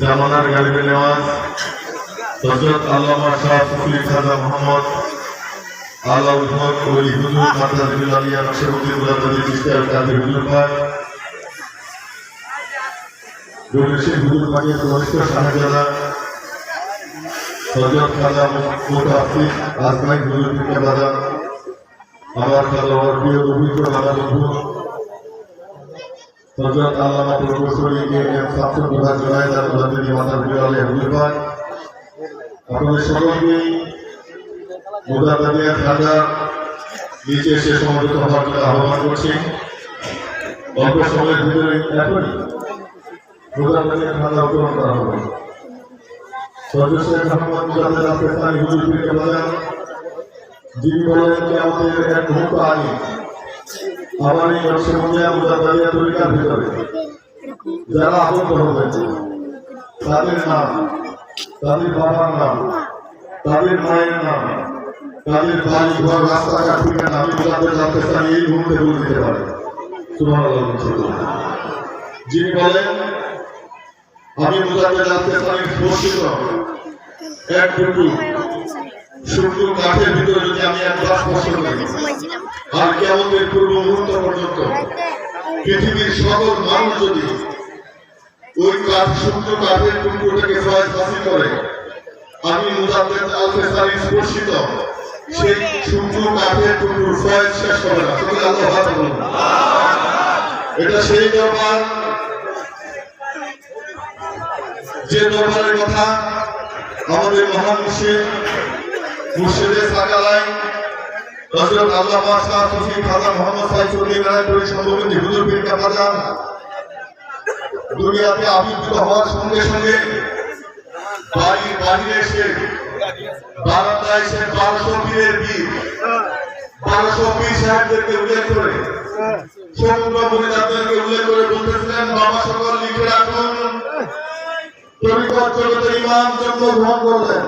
জামানার গালিবে নেওয়াজ হযরত আল্লামা শাহ সুফি খাজা মোহাম্মদ আলাউল হক ওলি হুজুর মাদ্রাসাতুল আলিয়া নকশবন্দি মুজাদ্দিদ ইস্তিয়ার কাদের হুজুর ভাই দুর্গেশী হুজুর ভাইয়ের ঘনিষ্ঠ শাহজাদা হযরত খাজা মুতাফিক আজমাই হুজুর থেকে বাজার আমার খাজা প্রিয় অভিজ্ঞ বাবা বন্ধু হযরত আল্লামা প্রফেসর এম শামসুল হুদা জুনায়েদ আল-মুজাদ্দিদি মাদ্রাসাতুল আলিয়া হুজুর ভাই আপনাদের সকলকে মুজাদ্দিদিয়া খাজা নিচে এসে সমবেত হওয়ার জন্য আহ্বান করছি। অল্প সময়ের ভিতরে এখনই মুজাদ্দিদিয়া খাজা গ্রহণ করা হবে। হযরত শেখ মোহাম্মদ মুজাদ্দিদ আল-ফেসানি হুজুর থেকে বলেন, যিনি বলেন যে আমাদের এক মুহূর্ত আগে আমার এই নকশবন্দিয়া মুজাদ্দিদিয়া তরিকার ভিতরে যারা আহত হবেন তাদের নাম, তাদের বাবার নাম, তাদের মায়ের নাম, তাদের বাড়ি ঘর রাস্তাঘাট থেকে আমি মুজাদ্দিদ আল-ফেসানি এই মুহূর্তে বলে দিতে পারে। সুবহানাল্লাহ। যিনি বলেন আমি মুজাদ্দিদ আল-ফেসানির ঘোষিত এক টুকরো শুকনো কাঠের ভিতরে যদি আমি একবার স্পর্শ করি আর কিয়ামতের পূর্ব মুহূর্ত পর্যন্ত পৃথিবীর সকল মানুষ যদি ওই শুকনো কাঠের টুকরোটাকে ফয়েজ হাসিল করে আমি মুজাদ্দিদ আল-ফেসানি স্পর্শিত সেই শুকনো কাঠের টুকরোর ফয়েজ শেষ হবে না। আল্লাহু আকবার। এটা সেই দরবার যে দরবারের কথা আমাদের মহান মুর্শিদে সাকালাই হযরত আল্লামা শাহ সুফি খাজা মোহাম্মদ সাইফুদ্দিন রায়পুরী সম্ভবতী হুজুর পীর কাজা দুনিয়াতে আবির্ভূত হওয়ার সঙ্গে সঙ্গে বাড়ির বাহিরে এসে বারান্দায় এসে 1200 পীরের বীর 1200 পীর সাহেবদেরকে উল্লেখ করে সমগ্র মুরিদাদেরকে উল্লেখ করে বলতেছিলেন, বাবা সকল লিখে রাখুন তরিকত জগতের ইমাম জন্মগ্রহণ করলেন।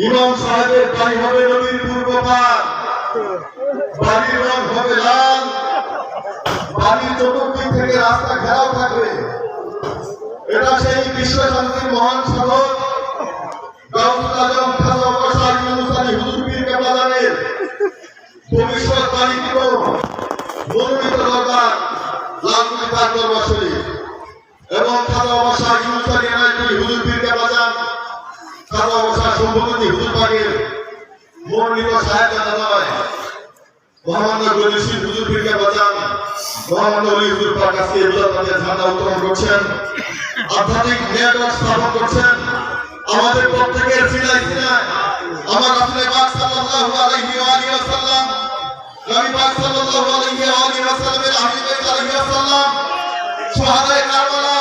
ইমাম সাহেবের বাড়ি হবে নদীর পূর্ব পার, বাড়ির রং হবে লাল, বাড়ির চতুর্দিক থেকে রাস্তা ঘেরাও থাকবে। এটা সেই বিশ্ব শান্তির মহান সাধক গাউসুল আজম খাজা ওয়াসার ইউনুসানি হুজুর পীর কাবলানের ভবিষ্যৎবাণীকৃত মনোনীত দরবার লালকুটি পাক দরবার শরীফ এবং খাজা ওয়াসার ইউনুসানি রায়পুরী হুজুর পীর কাবলান খাজা ওয়াসার সম্ভবতী হুজুর পাকের মনোনীত সাহেবজাদায় মহামান্য গণেশী হুজুর পীর কাবলান মহামান্য ওলি হুজুর পাক আজকে মুজাদ্দিদিয়া ঝান্ডা উত্তোলন করছেন, আধ্যাত্মিক নেটওয়ার্ক স্থাপন করছেন। আমাদের প্রত্যেকের সিনায় সিনায় আমার রাসূল পাক সাল্লাল্লাহু আলাইহি ওয়া আলিহি ওয়াসাল্লাম, নবী পাক সাল্লাল্লাহু আলাইহি ওয়া আলিহি ওয়াসাল্লামের আহলে বাইত আলাইহিস সালাম, সুহাদায়ে কারবালা,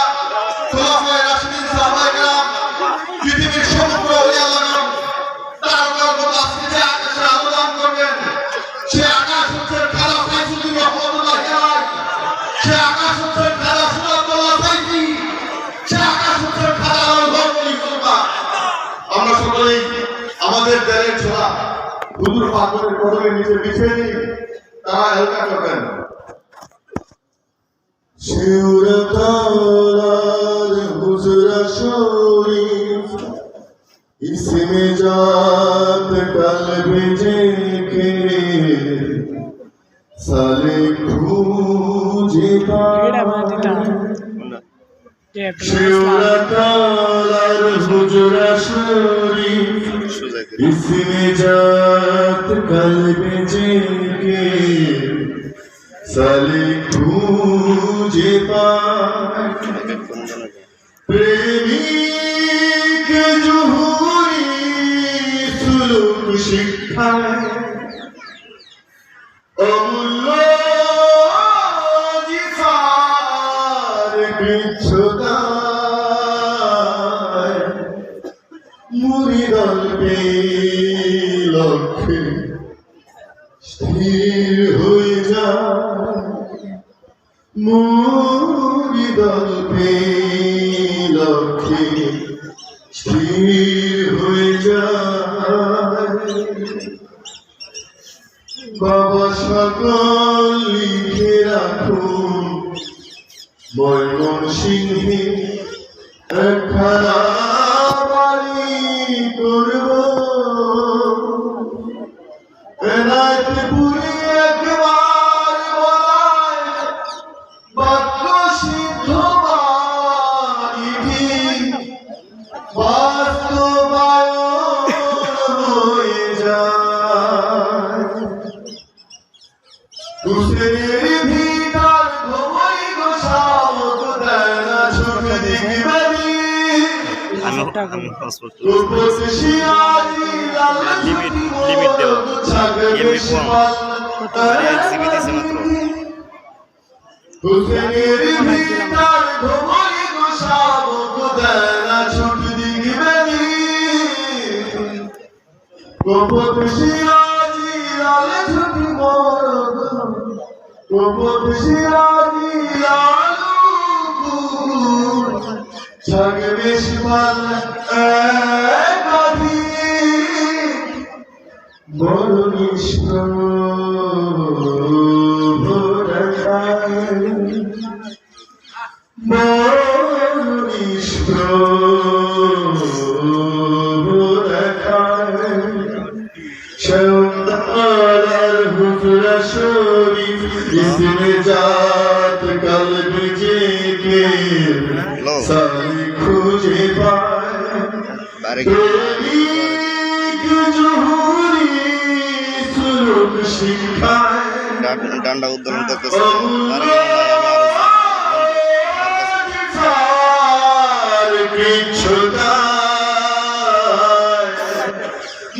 খুলাফায়ে রাশিদিন, সাহাবায়ে কেরাম, পৃথিবীর সমগ্র ওলি আল্লাহগণ তারকার মতো আজকে যে আকাশে আলোড়ন করবেন, সে আকাশ হচ্ছে খাজা সাইফুদ্দিন রহমাতুল্লাহ আলাইহি, সে আকাশ হচ্ছে খাজা সুরাতুল্লাহ সাইফি, সে আকাশ হচ্ছে খাজা আল-গৌরী কুলবা। আমরা সকলেই আমাদের দেহের ছোড়া হুজুর পাকের কদমের নিচে বিছিয়ে দিই, তারা হালকা করবেন। শিউরতার হুজরা শরীফ ইসমে জাত কলবে জেকে সালে খুঁজে শিউরতার হুজরা শরীফ ইসমে জাত কলবে জেকে সালে খুঁজে পায় প্রেমিক জুহুরি সুলুক শিক্ষায় অমূল্য জিফার বিচ্ছুদায় মুরিদল পে লক্ষ্যে স্থির মুরিদল লক্ষ্যে স্থির হয়ে যায় বাবা সকল লিখে রাখুন ময়মনসিংহে একখানা বাড়ি করব এনায়তপুরে একবার বলায় বাক্য সিদ্ধ বাড়িটি বাস্তবায়ন হয়ে যায় দুসের ভিতর ঘুমাই গোসামত দেয় না ছোট দিকে বাড়ি লিমিট দেওয়া এমবি কম মানে 1 জিবি দিছে মাত্র হুসেনের ভিতর ঘুমাই গোসামত দেয় না ছোট দিকে বাড়ি গোপত সিরাজি লাল ছুটি মরদ গোপত সিরাজি লাল জাগবে শিবাল একাধি বড় নিষ্ঠ इसमें जात कल बुझे के सारी खोजे पाए जोहरी सुलूक शिखाए ডান্ডা উদ্ধারণ করতেছে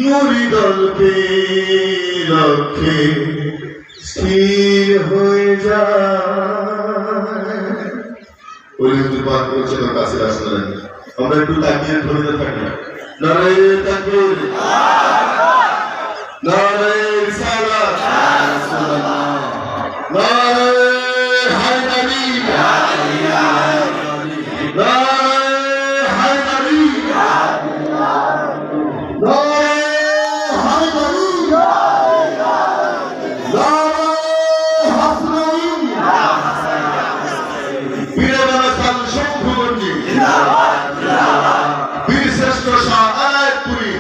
মুরিদল লক্ষ্যে স্থির হয়ে যায় ওই যদি পাঠ করছে তো কাছে আসলে আমরা একটু তাকিয়ে ধরে থাকি নারায়ে তাকবীর নারায়ে রিসালাত নারায়ে হায়দারি নারায়ে হায়দারি বীরশ্রেষ্ঠ শাহ আলায়তপুরী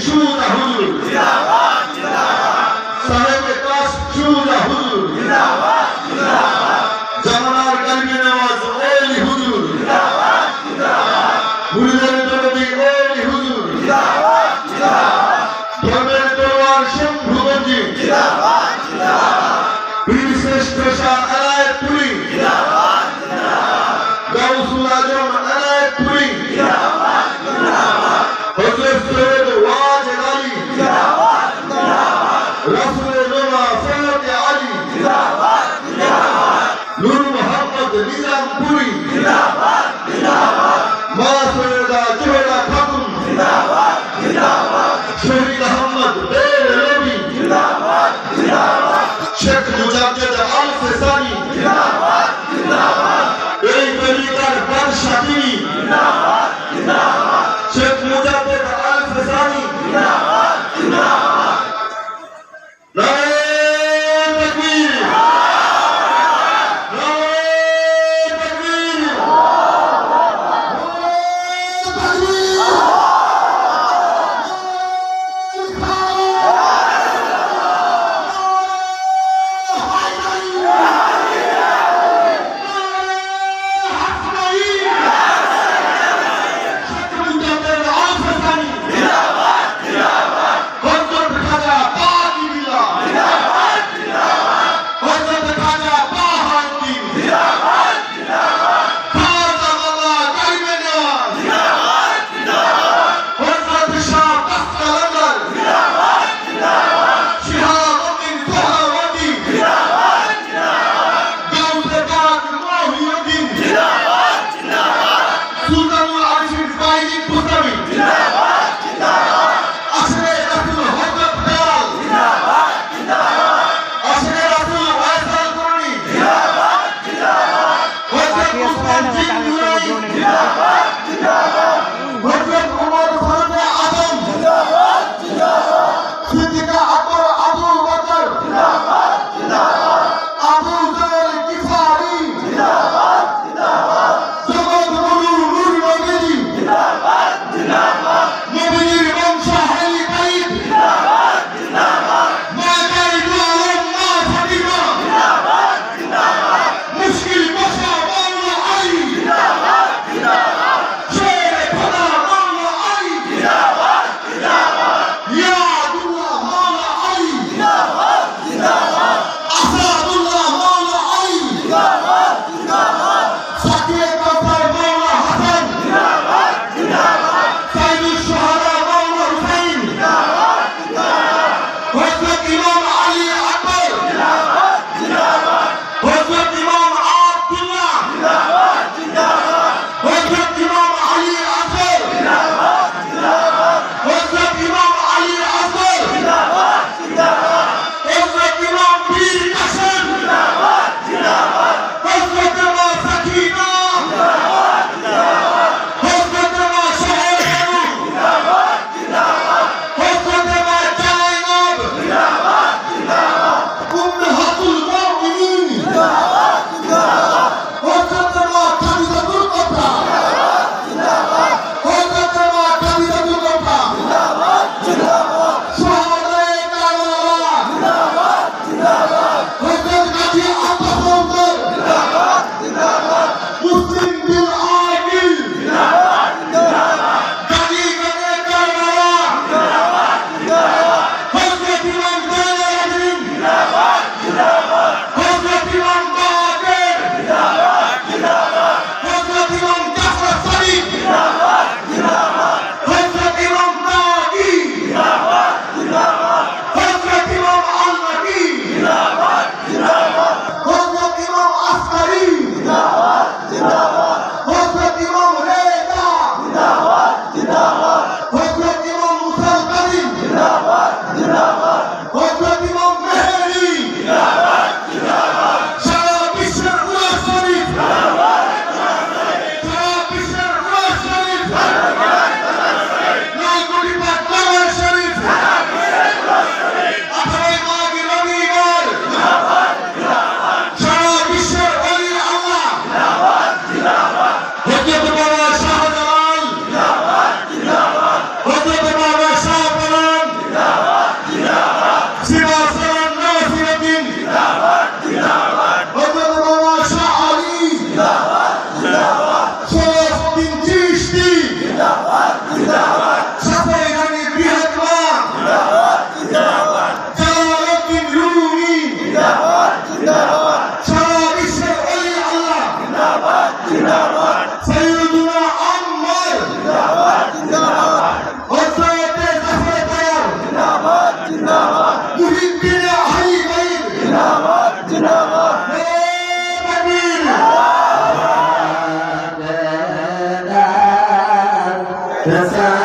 সুরা হুজুর সাহেবে কাশ সুরা হুজুর জামানার কালবি নওয়াজ ওলি হুজুর মুরিদের দরদি ওলি হুজুর ধর্মের তলোয়ার শম্ভুগঞ্জি বীরশ্রেষ্ঠ শাহ আলায়তপুরী গাউসুল আজম আলায়তপুরী হযরত সৈয়দ ওয়াজেদ আলী রাসূল নোমা সৈয়দ আলী নূর মোহাম্মদ নিজামপুরী মা সৈয়দা জোহরা খাতুন শহীদ আহমদ বেরলভী শেখ মুজাদ্দেদ আল ফেসানি এই তরিকার বাদশা তিনি শেখ মুজাদ্দেদ আল ফেসানি Rasa